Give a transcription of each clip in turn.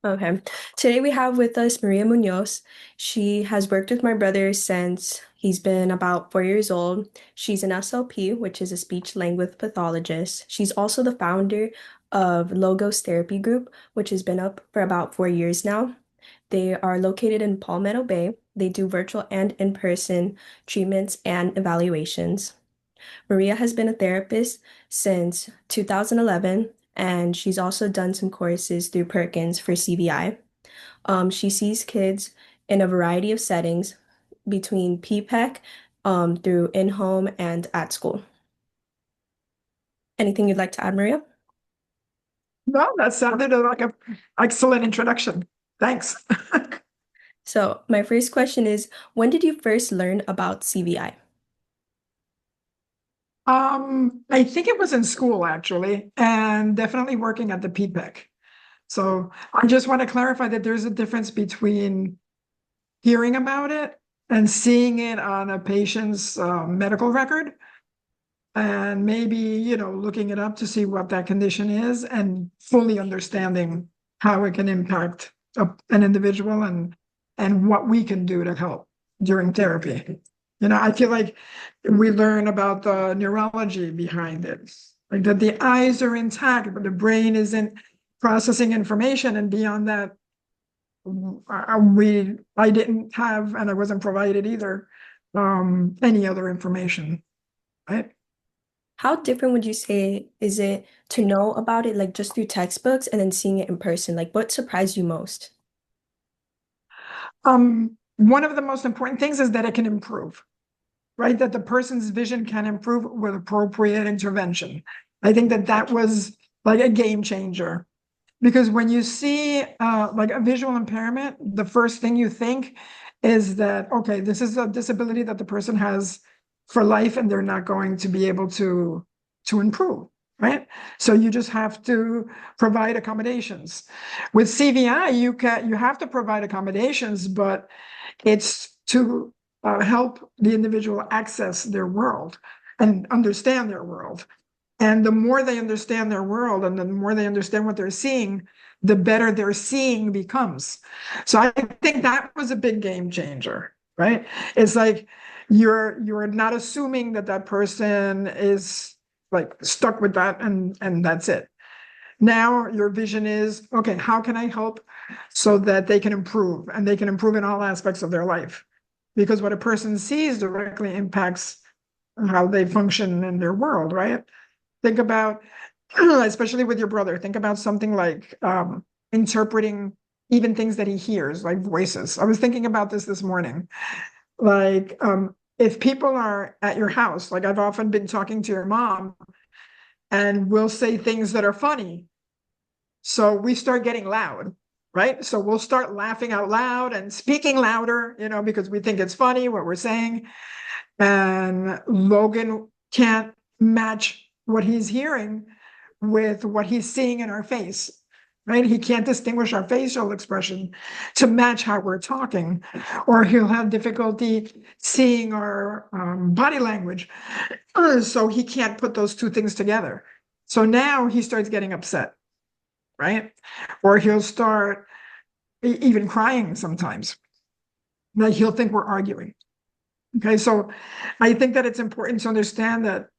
Okay. Today we have with us Maria Munoz. She has worked with my brother since he's been about 4 years old. She's an SLP, which is a speech language pathologist. She's also the founder of Logos Therapy Group, which has been up for about 4 years now. They are located in Palmetto Bay. They do virtual and in-person treatments and evaluations. Maria has been a therapist since 2011, and she's also done some courses through Perkins for CVI. She sees kids in a variety of settings between PPEC, through in-home and at school. Anything you'd like to add, Maria? No, that sounded like an excellent introduction. Thanks. So, my first question is, when did you first learn about CVI? I think it was in school actually, and definitely working at the PPEC. So I just want to clarify that there's a difference between hearing about it and seeing it on a patient's medical record, and maybe, looking it up to see what that condition is and fully understanding how it can impact an individual and what we can do to help during therapy. I feel like we learn about the neurology behind it, like that the eyes are intact, but the brain isn't processing information. And beyond that, I didn't have, and I wasn't provided either, any other information, right? How different would you say is it to know about it like just through textbooks and then seeing it in person? Like what surprised you most? One of the most important things is that it can improve, right? That the person's vision can improve with appropriate intervention. I think that that was like a game changer, because when you see like a visual impairment, the first thing you think is that, okay, this is a disability that the person has for life and they're not going to be able to improve, right? So you just have to provide accommodations. With CVI, you have to provide accommodations, but it's to help the individual access their world and understand their world. And the more they understand their world and the more they understand what they're seeing, the better their seeing becomes. So I think that was a big game changer, right? It's like you're not assuming that that person is like stuck with that and that's it. Now your vision is, okay, how can I help so that they can improve and they can improve in all aspects of their life? Because what a person sees directly impacts how they function in their world, right? Think about, especially with your brother, think about something like interpreting even things that he hears, like voices. I was thinking about this morning. Like, if people are at your house, like I've often been talking to your mom, and we'll say things that are funny. So we start getting loud, right? So we'll start laughing out loud and speaking louder, because we think it's funny what we're saying. And Logan can't match what he's hearing with what he's seeing in our face, right? He can't distinguish our facial expression to match how we're talking, or he'll have difficulty seeing our body language. So he can't put those two things together. So now he starts getting upset, right? Or he'll start even crying sometimes. Like he'll think we're arguing. Okay, so I think that it's important to understand that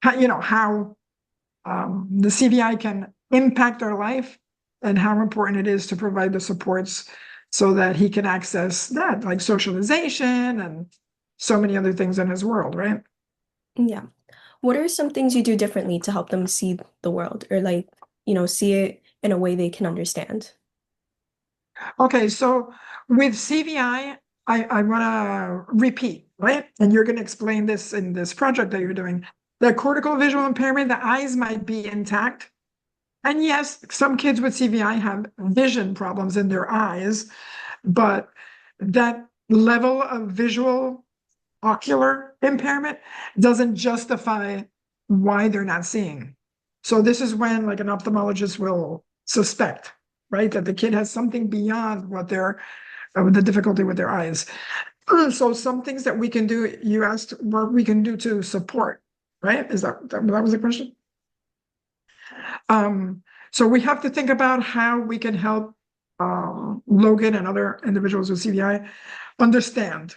how the CVI can impact our life and how important it is to provide the supports so that he can access that, like socialization and so many other things in his world, right? Yeah. What are some things you do differently to help them see the world or like, see it in a way they can understand? Okay, so with CVI, I want to repeat, right? And you're going to explain this in this project that you're doing. The cortical visual impairment, the eyes might be intact. And yes, some kids with CVI have vision problems in their eyes, but that level of visual ocular impairment doesn't justify why they're not seeing. So this is when like an ophthalmologist will suspect, right, that the kid has something beyond what they're the difficulty with their eyes. So some things that we can do, you asked what we can do to support, right? Is that was the question? So we have to think about how we can help Logan and other individuals with CVI understand,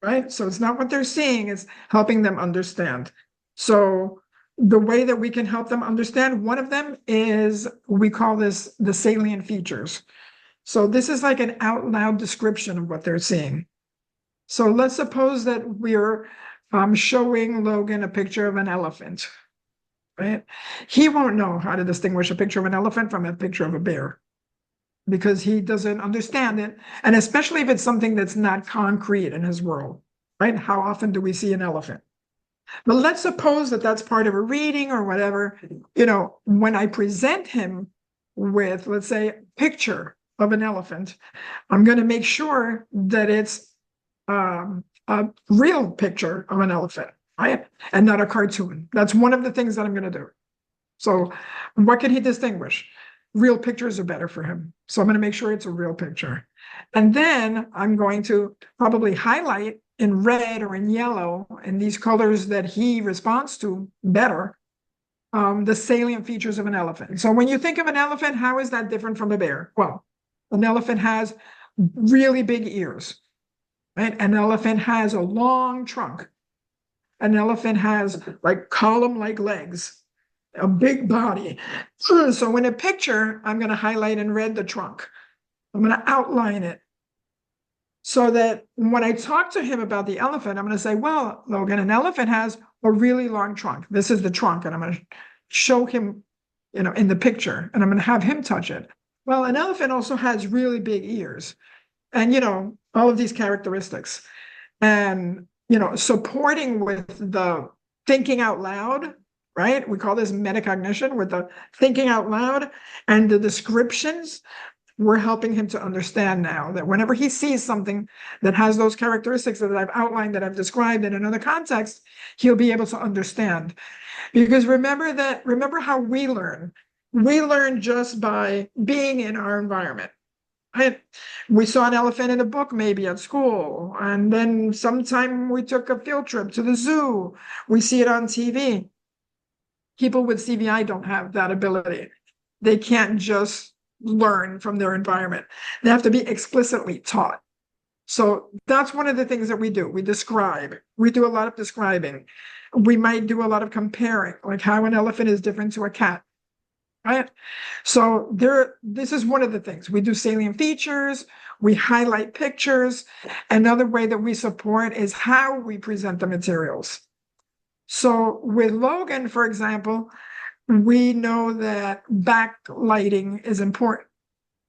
right? So it's not what they're seeing, it's helping them understand. So the way that we can help them understand, one of them is, we call this the salient features. So this is like an out loud description of what they're seeing. So let's suppose that we're showing Logan a picture of an elephant, right? He won't know how to distinguish a picture of an elephant from a picture of a bear because he doesn't understand it. And especially if it's something that's not concrete in his world, right? How often do we see an elephant? But let's suppose that that's part of a reading or whatever. You know, when I present him with, let's say, a picture of an elephant, I'm going to make sure that it's a real picture of an elephant, right? And not a cartoon. That's one of the things that I'm going to do. So what can he distinguish? Real pictures are better for him. So I'm going to make sure it's a real picture. And then I'm going to probably highlight in red or in yellow, in these colors that he responds to better, the salient features of an elephant. So when you think of an elephant, how is that different from a bear? Well, an elephant has really big ears, right? An elephant has a long trunk. An elephant has like column-like legs, a big body. So in a picture, I'm going to highlight in red the trunk. I'm going to outline it so that when I talk to him about the elephant, I'm going to say, well, Logan, an elephant has a really long trunk. This is the trunk. And I'm going to show him, you know, in the picture, and I'm going to have him touch it. Well, an elephant also has really big ears and, you know, all of these characteristics. And, you know, supporting with the thinking out loud, right? We call this metacognition, with the thinking out loud and the descriptions. We're helping him to understand now that whenever he sees something that has those characteristics that I've outlined, that I've described in another context, he'll be able to understand. Because remember how we learn. We learn just by being in our environment. Right? We saw an elephant in a book, maybe at school, and then sometime we took a field trip to the zoo. We see it on TV. People with CVI don't have that ability. They can't just learn from their environment. They have to be explicitly taught. So that's one of the things that we do. We describe. We do a lot of describing. We might do a lot of comparing, like how an elephant is different to a cat. Right? So this is one of the things. We do salient features, we highlight pictures. Another way that we support is how we present the materials. So with Logan, for example, we know that backlighting is important.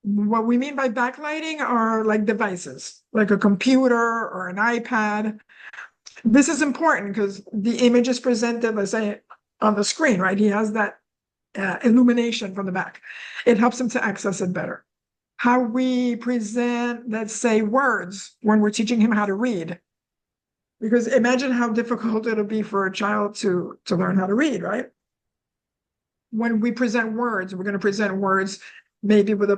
What we mean by backlighting are like devices, like a computer or an iPad. This is important because the image is presented, let's say, on the screen, right? He has that illumination from the back. It helps him to access it better. How we present, let's say, words when we're teaching him how to read. Because imagine how difficult it'll be for a child to learn how to read, right? When we present words, we're going to present words maybe with a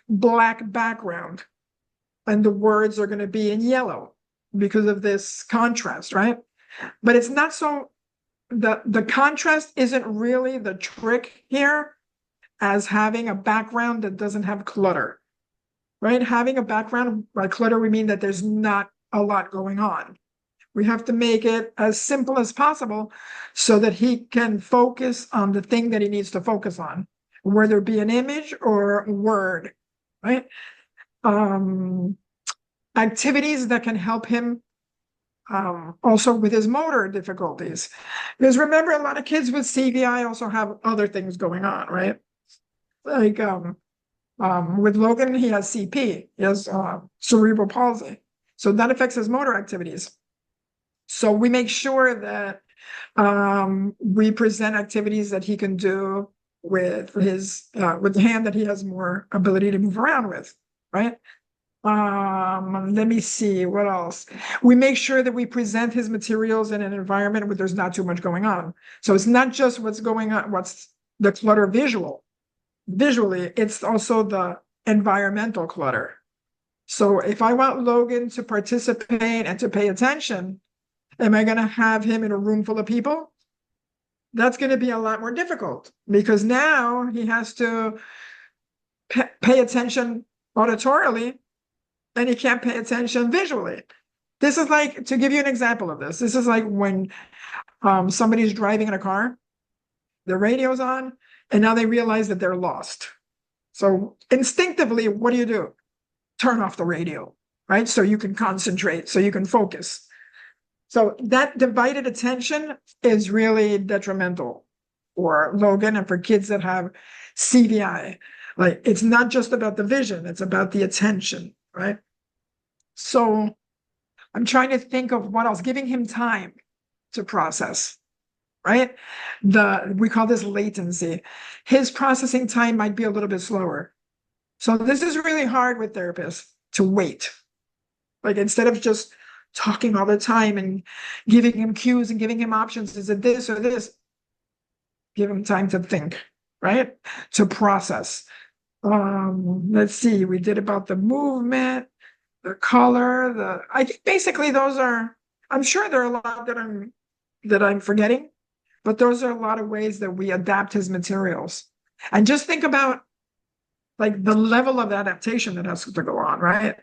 black background. And the words are going to be in yellow because of this contrast, right? But it's not so, the contrast isn't really the trick here, as having a background that doesn't have clutter, right? Having a background, by clutter, we mean that there's not a lot going on. We have to make it as simple as possible so that he can focus on the thing that he needs to focus on, whether it be an image or a word, right? Activities that can help him also with his motor difficulties. Because remember, a lot of kids with CVI also have other things going on, right? Like with Logan, he has CP, he has cerebral palsy. So that affects his motor activities. So we make sure that we present activities that he can do with his with the hand that he has more ability to move around with, right? Let me see what else. We make sure that we present his materials in an environment where there's not too much going on. So it's not just what's going on, what's the clutter visually, it's also the environmental clutter. So if I want Logan to participate and to pay attention, am I going to have him in a room full of people? that's going to be a lot more difficult because now he has to pay attention auditorily and he can't pay attention visually. This is like, to give you an example of this is like when somebody's driving in a car, the radio's on, and now they realize that they're lost. So instinctively, what do? Turn off the radio, right? So you can concentrate, so you can focus. So that divided attention is really detrimental for Logan and for kids that have CVI. Like, it's not just about the vision, it's about the attention, right? So I'm trying to think of what else, giving him time to process, right? We call this latency. His processing time might be a little bit slower. So this is really hard with therapists, to wait. Like, instead of just talking all the time and giving him cues and giving him options, is it this or this? Give him time to think, right? To process. Let's see, we did about the movement, the color, I think basically those are, I'm sure there are a lot that I'm forgetting, but those are a lot of ways that we adapt his materials. And just think about like the level of adaptation that has to go on, right?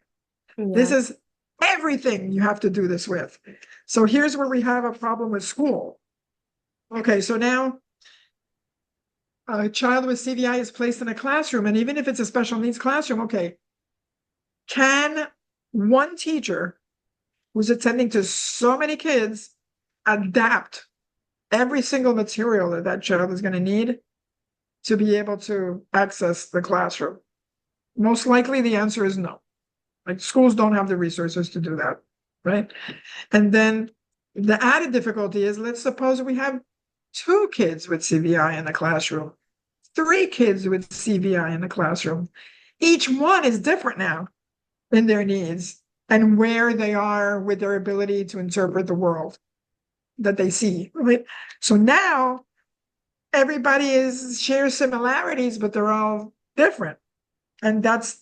Yeah. This is everything you have to do this with. So here's where we have a problem with school. Okay, so now a child with CVI is placed in a classroom, and even if it's a special needs classroom, okay, can one teacher who's attending to so many kids adapt every single material that that child is going to need to be able to access the classroom? Most likely the answer is no. Like, schools don't have the resources to do that, right? And then the added difficulty is, let's suppose we have 2 kids with CVI in the classroom, 3 kids with CVI in the classroom. Each one is different now in their needs and where they are with their ability to interpret the world that they see, right? So now everybody shares similarities, but they're all different. And that's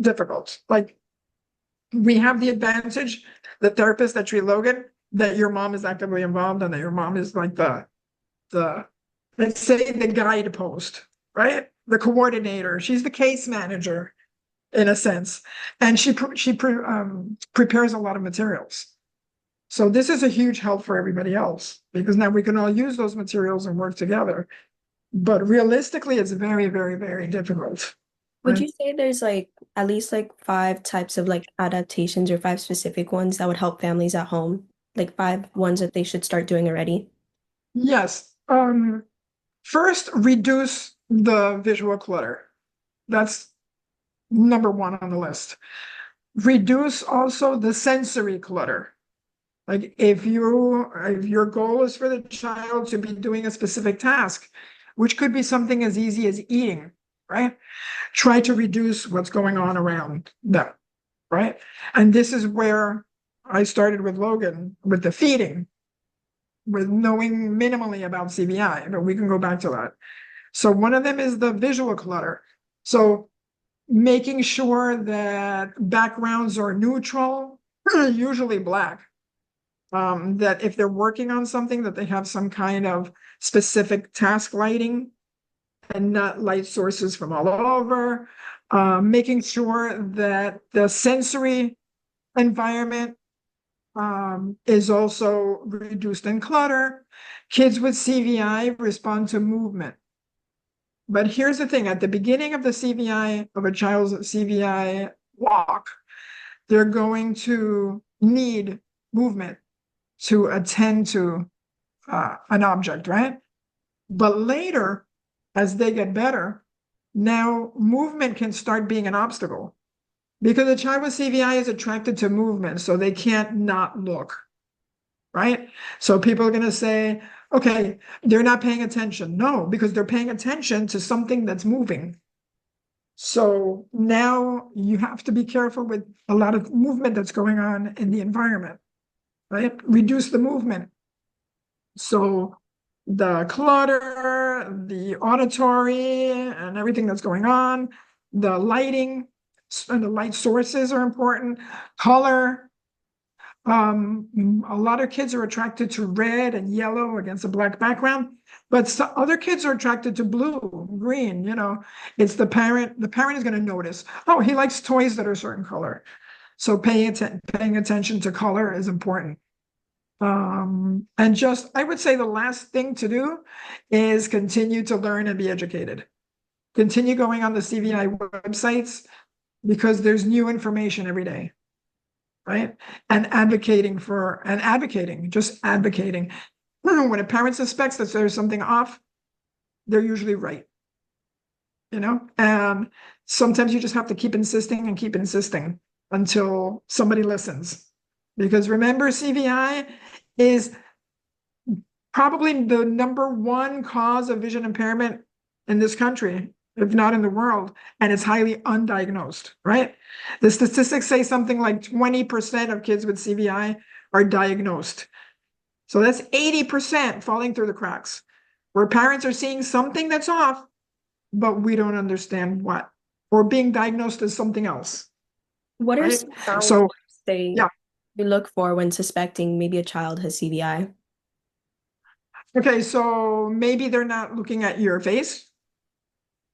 difficult. Like, we have the advantage, the therapists that treat Logan, that your mom is actively involved and that your mom is like the let's say the guidepost, right? The coordinator. She's the case manager in a sense, and she prepares a lot of materials. So this is a huge help for everybody else because now we can all use those materials and work together. But realistically, it's very, very, very difficult. Would you say there's like at least like 5 types of like adaptations or 5 specific ones that would help families at home? Like 5 ones that they should start doing already? Yes. First, reduce the visual clutter. That's number 1 on the list. Reduce also the sensory clutter. Like, if your goal is for the child to be doing a specific task, which could be something as easy as eating, right? Try to reduce what's going on around them, right? And this is where I started with Logan, with the feeding, with knowing minimally about CVI, but we can go back to that. So one of them is the visual clutter. So making sure that backgrounds are neutral, usually black. That if they're working on something, that they have some kind of specific task lighting and not light sources from all over. Making sure that the sensory environment is also reduced in clutter. Kids with CVI respond to movement. But here's the thing, at the beginning of the CVI, of a child's CVI walk, they're going to need movement to attend to an object, right? But later, as they get better, now movement can start being an obstacle because a child with CVI is attracted to movement, so they can't not look, right? So people are going to say, okay, they're not paying attention. No, because they're paying attention to something that's moving. So now you have to be careful with a lot of movement that's going on in the environment, right? Reduce the movement. So the clutter, the auditory, and everything that's going on, the lighting and the light sources are important, color, A lot of kids are attracted to red and yellow against a black background, but other kids are attracted to blue, green, it's the parent. The parent is going to notice, oh, he likes toys that are a certain color. So paying attention to color is important. And just, I would say the last thing to do is continue to learn and be educated. Continue going on the CVI websites because there's new information every day, right? And just advocating. When a parent suspects that there's something off, they're usually right, and sometimes you just have to keep insisting until somebody listens. Because remember, CVI is probably the number one cause of vision impairment in this country, if not in the world, and it's highly undiagnosed, right? The statistics say something like 20% of kids with CVI are diagnosed. So that's 80% falling through the cracks, where parents are seeing something that's off, but we don't understand what, or being diagnosed as something else. What are Right? some sound So, words they yeah. you look for when suspecting maybe a child has CVI? Okay, so maybe they're not looking at your face.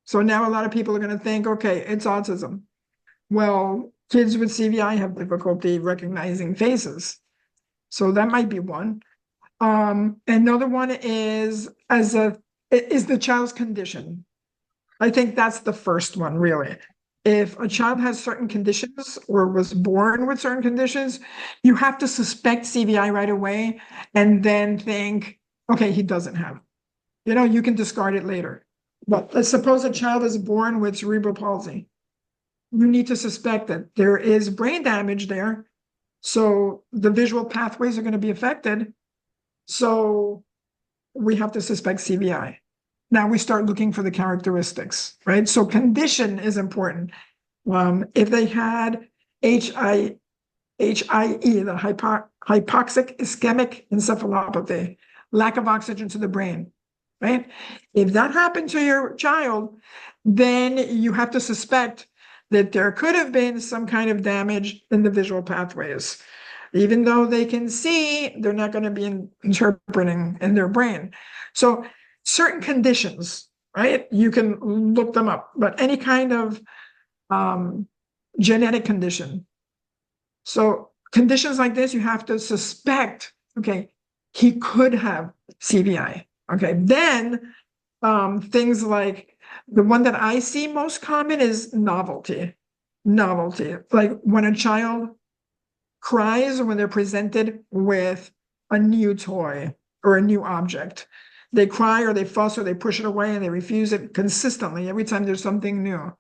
So now a lot of people are going to think, okay, it's autism. Well, kids with CVI have difficulty recognizing faces. So that might be one. Another one is the child's condition. I think that's the first one, really. If a child has certain conditions or was born with certain conditions, you have to suspect CVI right away and then think, okay, he doesn't have. You can discard it later. But let's suppose a child is born with cerebral palsy. You need to suspect that there is brain damage there. So the visual pathways are going to be affected. So we have to suspect CVI. Now we start looking for the characteristics, right? So condition is important. If they had HIE, the hypoxic ischemic encephalopathy, lack of oxygen to the brain, right? If that happened to your child, then you have to suspect that there could have been some kind of damage in the visual pathways. Even though they can see, they're not going to be interpreting in their brain. So certain conditions, right? You can look them up, but any kind of genetic condition. So conditions like this, you have to suspect, okay, he could have CVI. Okay, then things like the one that I see most common is novelty. Novelty, like when a child cries when they're presented with a new toy or a new object. They cry or they fuss or they push it away and they refuse it consistently every time there's something new.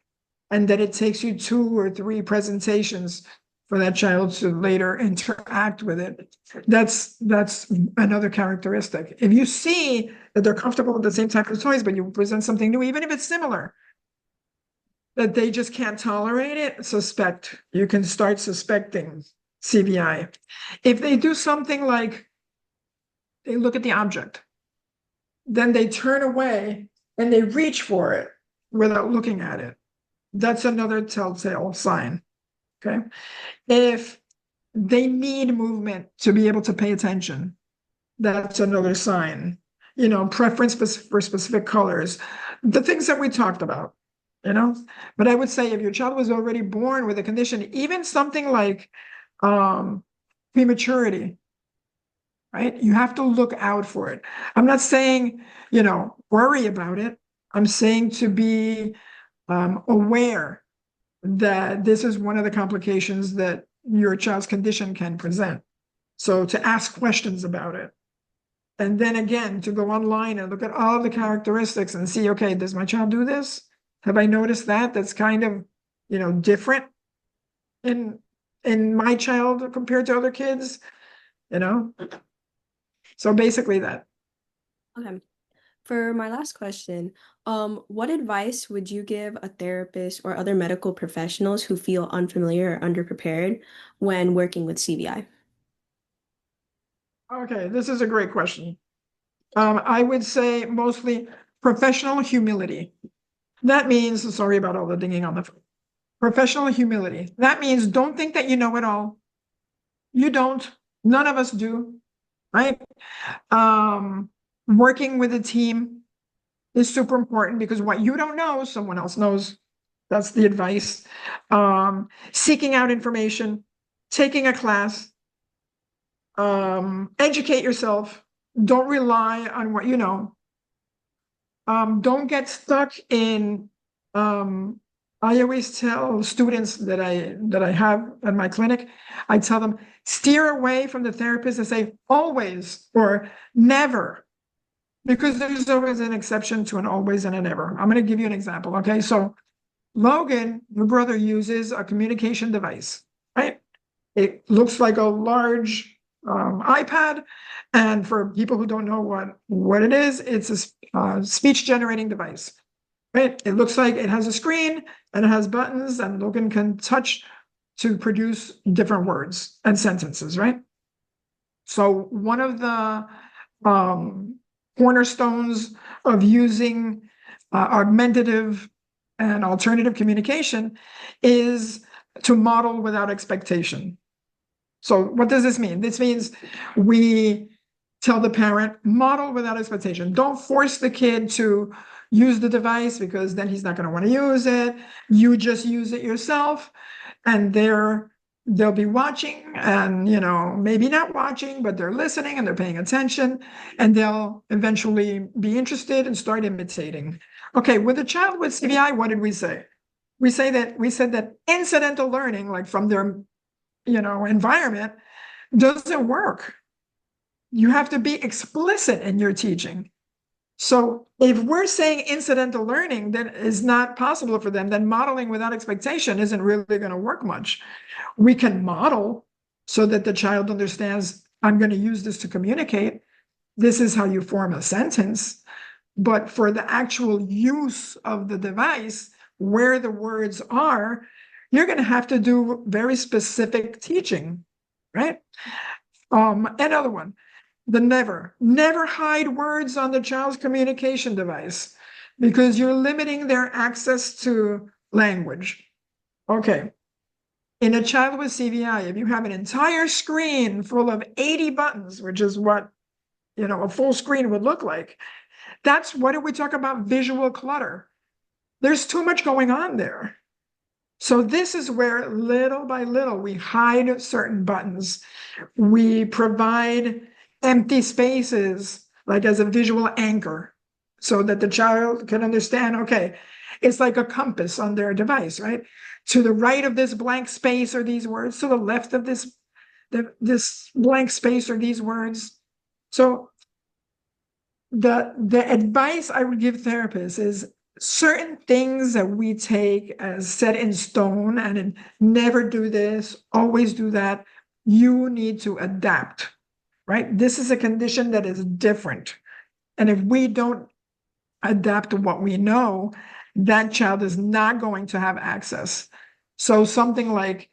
And then it takes you 2 or 3 presentations for that child to later interact with it. That's another characteristic. If you see that they're comfortable with the same type of toys, but you present something new, even if it's similar, that they just can't tolerate it, you can start suspecting CVI. If they do something like they look at the object, then they turn away and they reach for it without looking at it, that's another telltale sign. Okay. If they need movement to be able to pay attention, that's another sign. Preference for specific colors, the things that we talked about, But I would say if your child was already born with a condition, even something like prematurity, right? You have to look out for it. I'm not saying, worry about it. I'm saying to be aware that this is one of the complications that your child's condition can present. So to ask questions about it. And then again, to go online and look at all the characteristics and see, okay, does my child do this? Have I noticed that? That's kind of, different in my child compared to other kids, So basically that. Okay. For my last question, what advice would you give a therapist or other medical professionals who feel unfamiliar or underprepared when working with CVI? Okay, this is a great question. I would say mostly professional humility. That means, sorry about all the dinging on the phone. Professional humility. That means don't think that you know it all. You don't. None of us do, right? Working with a team is super important because what you don't know, someone else knows. That's the advice. Seeking out information, taking a class, educate yourself. Don't rely on what you know. Don't get stuck in, I always tell students that I have at my clinic, I tell them, steer away from the therapist and say always or never, because there's always an exception to an always and a never. I'm going to give you an example. Okay. So Logan, your brother, uses a communication device, right? It looks like a large iPad. And for people who don't know what it is, it's a speech generating device, right? It looks like it has a screen and it has buttons, and Logan can touch to produce different words and sentences, right? So one of the cornerstones of using augmentative and alternative communication is to model without expectation. So what does this mean? This means we tell the parent, model without expectation. Don't force the kid to use the device because then he's not going to want to use it. You just use it yourself, and they'll be watching and, maybe not watching, but they're listening and they're paying attention, and they'll eventually be interested and start imitating. Okay, with a child with CVI, what did we say? We said that incidental learning, like from their environment, doesn't work. You have to be explicit in your teaching. So if we're saying incidental learning that is not possible for them, then modeling without expectation isn't really going to work much. We can model so that the child understands, I'm going to use this to communicate. This is how you form a sentence. But for the actual use of the device, where the words are, you're going to have to do very specific teaching, right? Another one, the never hide words on the child's communication device because you're limiting their access to language. Okay. In a child with CVI, if you have an entire screen full of 80 buttons, which is what, a full screen would look like, that's what do we talk about visual clutter? There's too much going on there. So this is where little by little we hide certain buttons. We provide empty spaces, like as a visual anchor, so that the child can understand, okay, it's like a compass on their device, right? To the right of this blank space are these words, to the left of this blank space are these words. So the advice I would give therapists is certain things that we take as set in stone and never do this, always do that. You need to adapt, right? This is a condition that is different. And if we don't adapt to what we know, that child is not going to have access. So something like,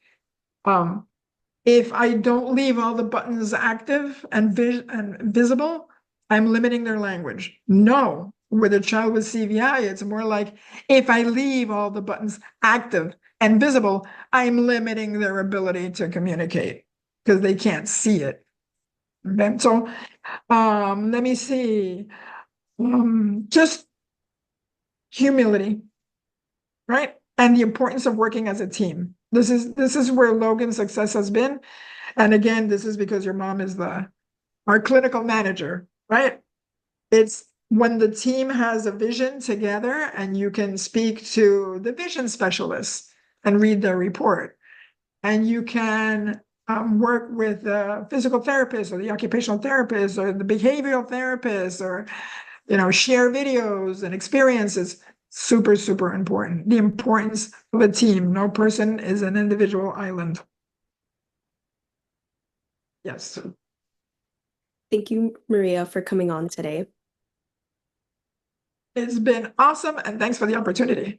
if I don't leave all the buttons active and visible, I'm limiting their language. No, with a child with CVI, it's more like, if I leave all the buttons active and visible, I'm limiting their ability to communicate because they can't see it. Okay, so let me see. Just humility, right? And the importance of working as a team. This is where Logan's success has been. And again, this is because your mom is our clinical manager, right? It's when the team has a vision together and you can speak to the vision specialists and read their report. And you can work with the physical therapist or the occupational therapist or the behavioral therapist, or share videos and experiences. Super, super important. The importance of a team. No person is an individual island. Yes. Thank you, Maria, for coming on today. It's been awesome, and thanks for the opportunity.